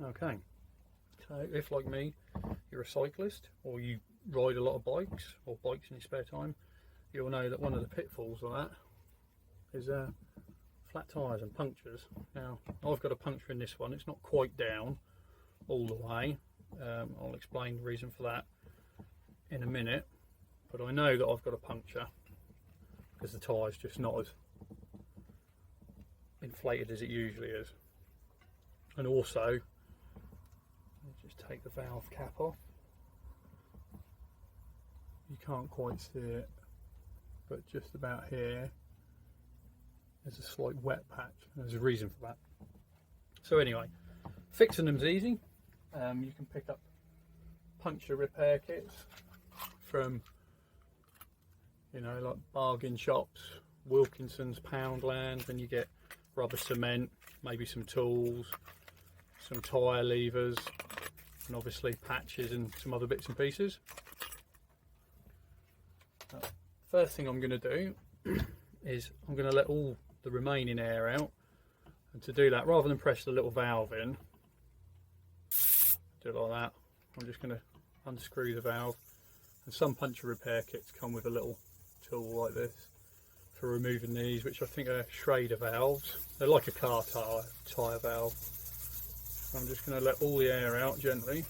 Okay, so if like me you're a cyclist or you ride a lot of bikes or bikes in your spare time, you'll know that one of the pitfalls of that is flat tyres and punctures. Now I've got a puncture in this one. It's not quite down all the way. I'll explain the reason for that in a minute, but I know that I've got a puncture because the tyre's just not as inflated as it usually is. And also, just take the valve cap off. You can't quite see it, but just about here there's a slight wet patch. There's a reason for that. So anyway, fixing them's easy. You can pick up puncture repair kits from, you know, like bargain shops, Wilkinson's, Poundland, and you get rubber cement, maybe some tools, some tyre levers, and obviously patches and some other bits and pieces. First thing I'm going to do is I'm going to let all the remaining air out, and to do that, rather than press the little valve in, do it like that, I'm just going to unscrew the valve. And some puncture repair kits come with a little tool like this for removing these, which I think are Schrader valves. They're like a car tyre valve. I'm just going to let all the air out gently.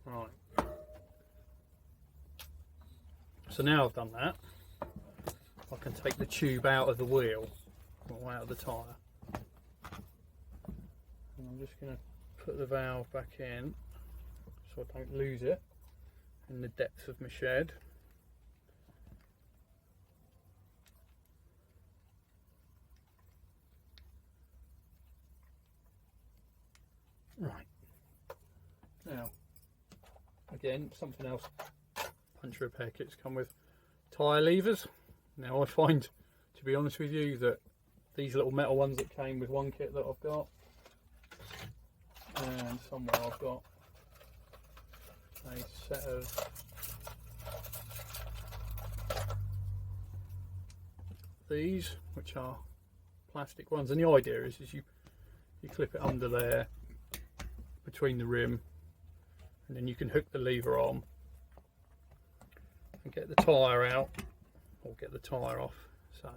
Right. So now I've done that, I can take the tube out of the wheel, or out of the tyre. And I'm just going to put the valve back in so I don't lose it in the depths of my shed. Right, now again, something else, puncture repair kits come with tyre levers. Now I find, to be honest with you, that these little metal ones that came with one kit that I've got, and somewhere I've got a set of these, which are plastic ones, and the idea is you clip it under there between the rim, and then you can hook the lever on and get the tyre out or get the tyre off. So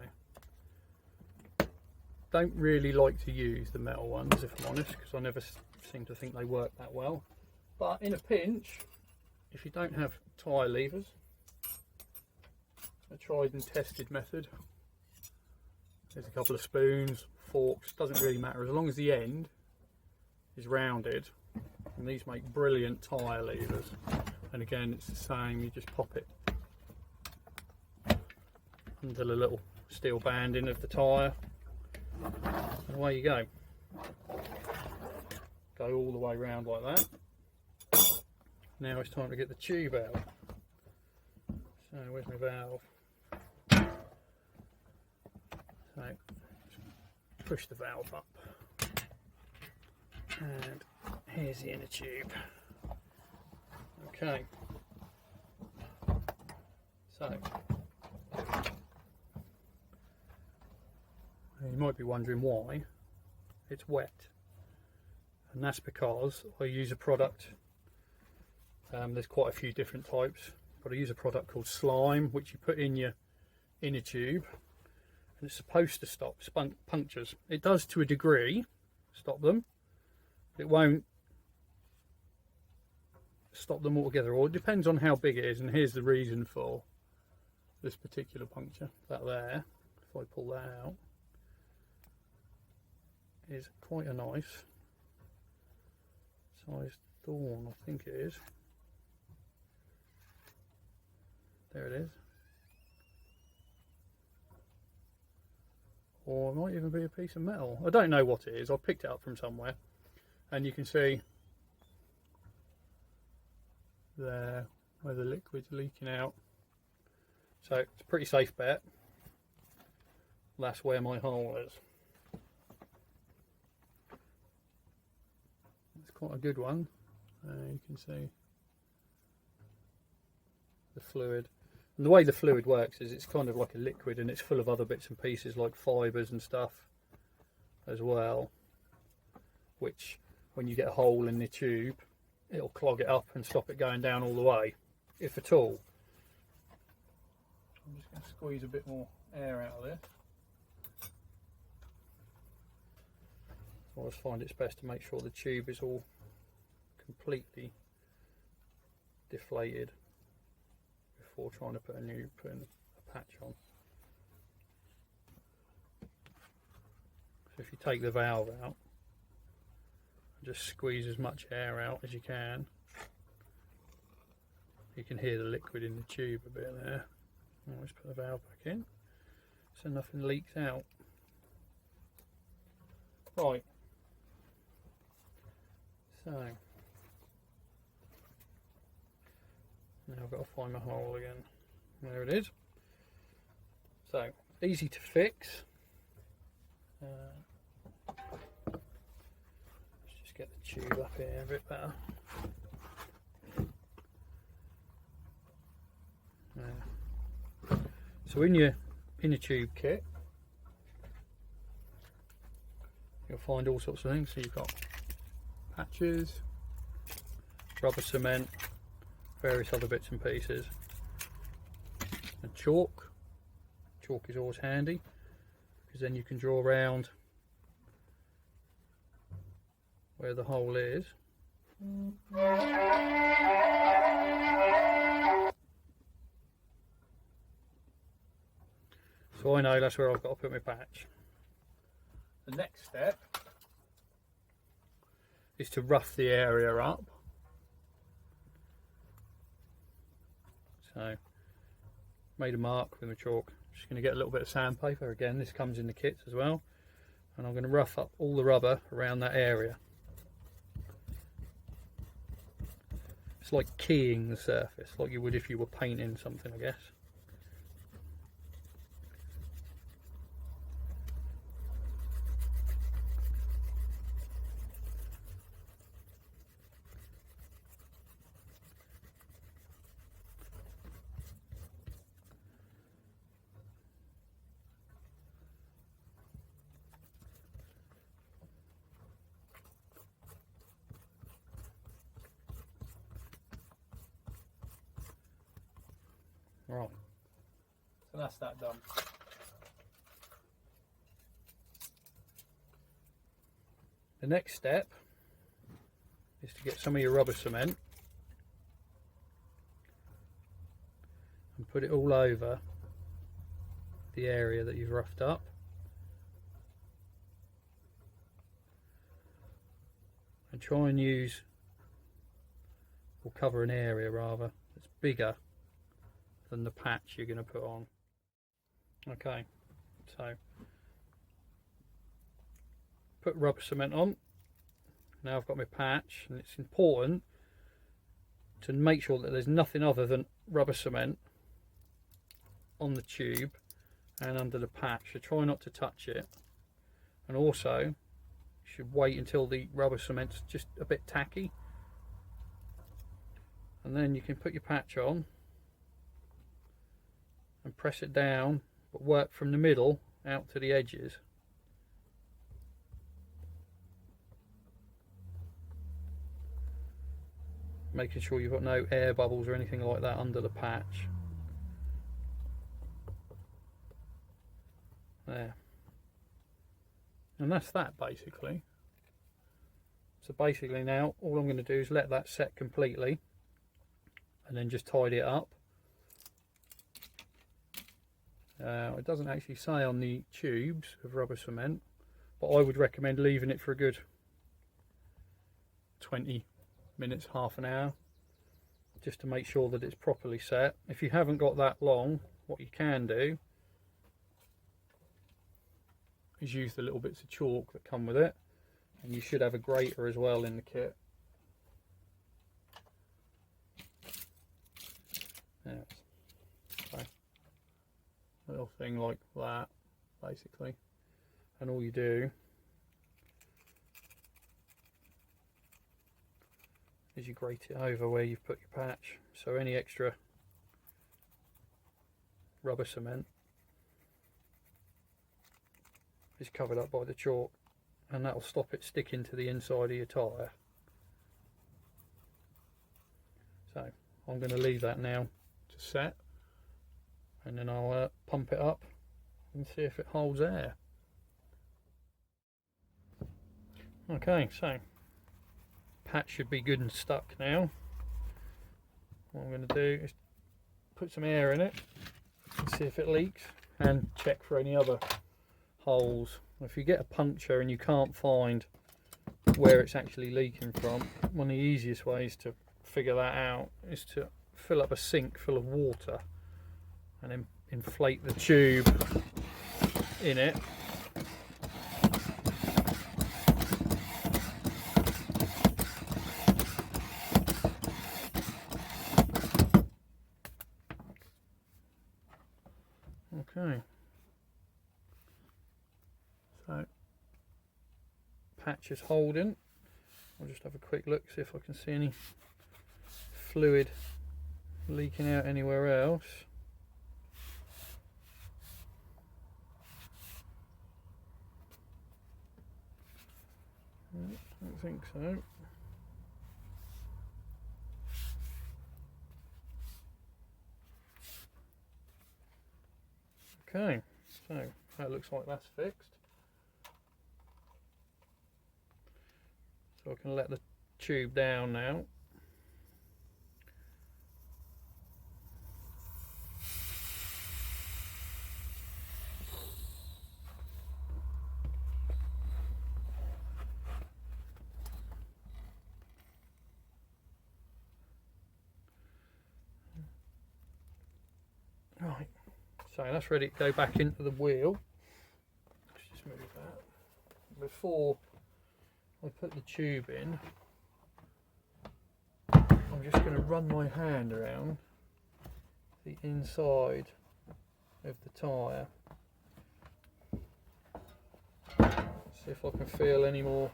don't really like to use the metal ones, if I'm honest, because I never seem to think they work that well. But in a pinch, if you don't have tyre levers, a tried and tested method. There's a couple of spoons, forks, doesn't really matter as long as the end is rounded. And these make brilliant tyre levers. And again, it's the same, you just pop it under the little steel banding of the tyre, and away you go. Go all the way round like that. Now it's time to get the tube out. So where's my valve? So push the valve up, and here's the inner tube. Okay, so you might be wondering why it's wet, and that's because I use a product, there's quite a few different types, but I use a product called Slime, which you put in your inner tube, and it's supposed to stop punctures. It does to a degree stop them, but it won't stop them altogether, or it depends on how big it is. And here's the reason for this particular puncture. That there, if I pull that out, is quite a nice sized thorn, I think it is. There it is. Or it might even be a piece of metal. I don't know what it is. I picked it up from somewhere, and you can see there where the liquid's leaking out. So it's a pretty safe bet. That's where my hole is. It's quite a good one. You can see the fluid. And the way the fluid works is it's kind of like a liquid, and it's full of other bits and pieces like fibres and stuff as well, which when you get a hole in the tube, it'll clog it up and stop it going down all the way, if at all. I'm just going to squeeze a bit more air out of this. I always find it's best to make sure the tube is all completely deflated before trying to put a patch on. So if you take the valve out, just squeeze as much air out as you can. You can hear the liquid in the tube a bit there. Always put the valve back in so nothing leaks out. Right. So now I've got to find my hole again. There it is. So easy to fix. Let's just get the tube up here a bit better. So in your tube kit, you'll find all sorts of things. So you've got patches, rubber cement, various other bits and pieces, and chalk. Chalk is always handy because then you can draw around where the hole is. So I know that's where I've got to put my patch. The next step is to rough the area up. So, made a mark with my chalk. Just going to get a little bit of sandpaper. Again, this comes in the kits as well. And I'm going to rough up all the rubber around that area. It's like keying the surface, like you would if you were painting something, I guess. Right, so that's that done. The next step is to get some of your rubber cement and put it all over the area that you've roughed up. And try and use, or cover an area rather, that's bigger than the patch you're going to put on. Okay, so put rubber cement on. Now I've got my patch, and it's important to make sure that there's nothing other than rubber cement on the tube and under the patch, so try not to touch it. And also you should wait until the rubber cement's just a bit tacky, and then you can put your patch on and press it down, but work from the middle out to the edges. Making sure you've got no air bubbles or anything like that under the patch. There. And that's that basically. So basically now all I'm going to do is let that set completely and then just tidy it up. It doesn't actually say on the tubes of rubber cement, but I would recommend leaving it for a good 20 minutes, half an hour, just to make sure that it's properly set. If you haven't got that long, what you can do is use the little bits of chalk that come with it, and you should have a grater as well in the kit. Yeah. Little thing like that basically, and all you do as you grate it over where you've put your patch, so any extra rubber cement is covered up by the chalk, and that'll stop it sticking to the inside of your tyre. So I'm going to leave that now to set, and then I'll pump it up and see if it holds air. Okay, so patch should be good and stuck now. What I'm going to do is put some air in it and see if it leaks, and check for any other holes. If you get a puncture and you can't find where it's actually leaking from, one of the easiest ways to figure that out is to fill up a sink full of water and then inflate the tube in it. Okay, so patch is holding. I'll just have a quick look, see if I can see any fluid leaking out anywhere else. I don't think so. Okay, so that looks like that's fixed. So I can let the tube down now. Right, so that's ready to go back into the wheel. Let's just move that. Before I put the tube in, I'm just going to run my hand around the inside of the tyre. See if I can feel any more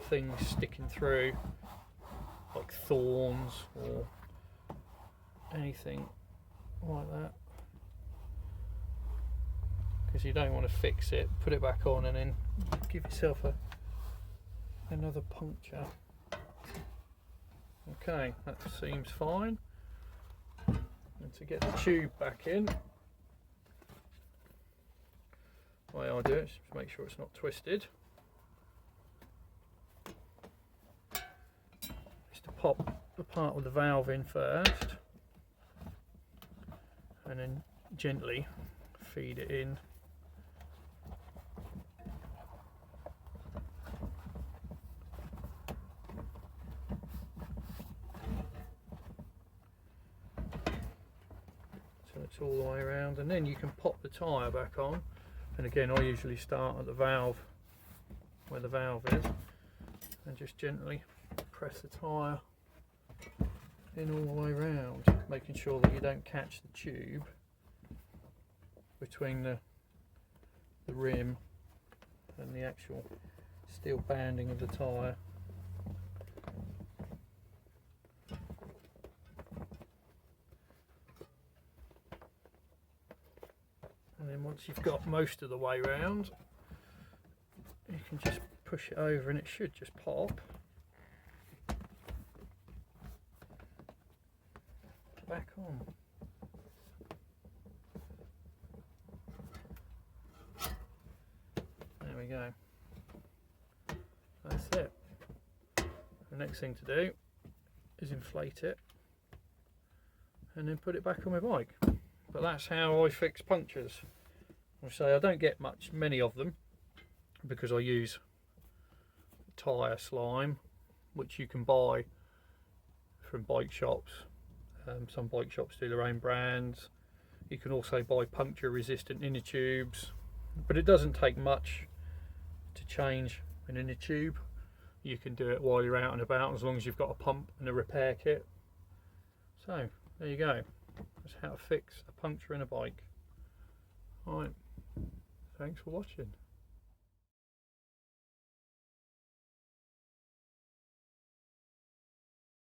things sticking through, like thorns or anything like that, because you don't want to fix it, put it back on and then give yourself another puncture. Okay, that seems fine. And to get the tube back in, the way I do it is just make sure it's not twisted. Is to pop the part with the valve in first, and then gently feed it in. So it's all the way around, and then you can pop the tyre back on. And again, I usually start at the valve, where the valve is, and just gently press the tyre in all the way around, making sure that you don't catch the tube between the rim and the actual steel banding of the tyre. And then once you've got most of the way round, you can just push it over and it should just pop back on. There we go. That's it. The next thing to do is inflate it and then put it back on my bike. But that's how I fix punctures. I say I don't get many of them, because I use tyre slime, which you can buy from bike shops. Some bike shops do their own brands. You can also buy puncture resistant inner tubes, but it doesn't take much to change an inner tube. You can do it while you're out and about, as long as you've got a pump and a repair kit. So there you go. That's how to fix a puncture in a bike. Alright, thanks for watching.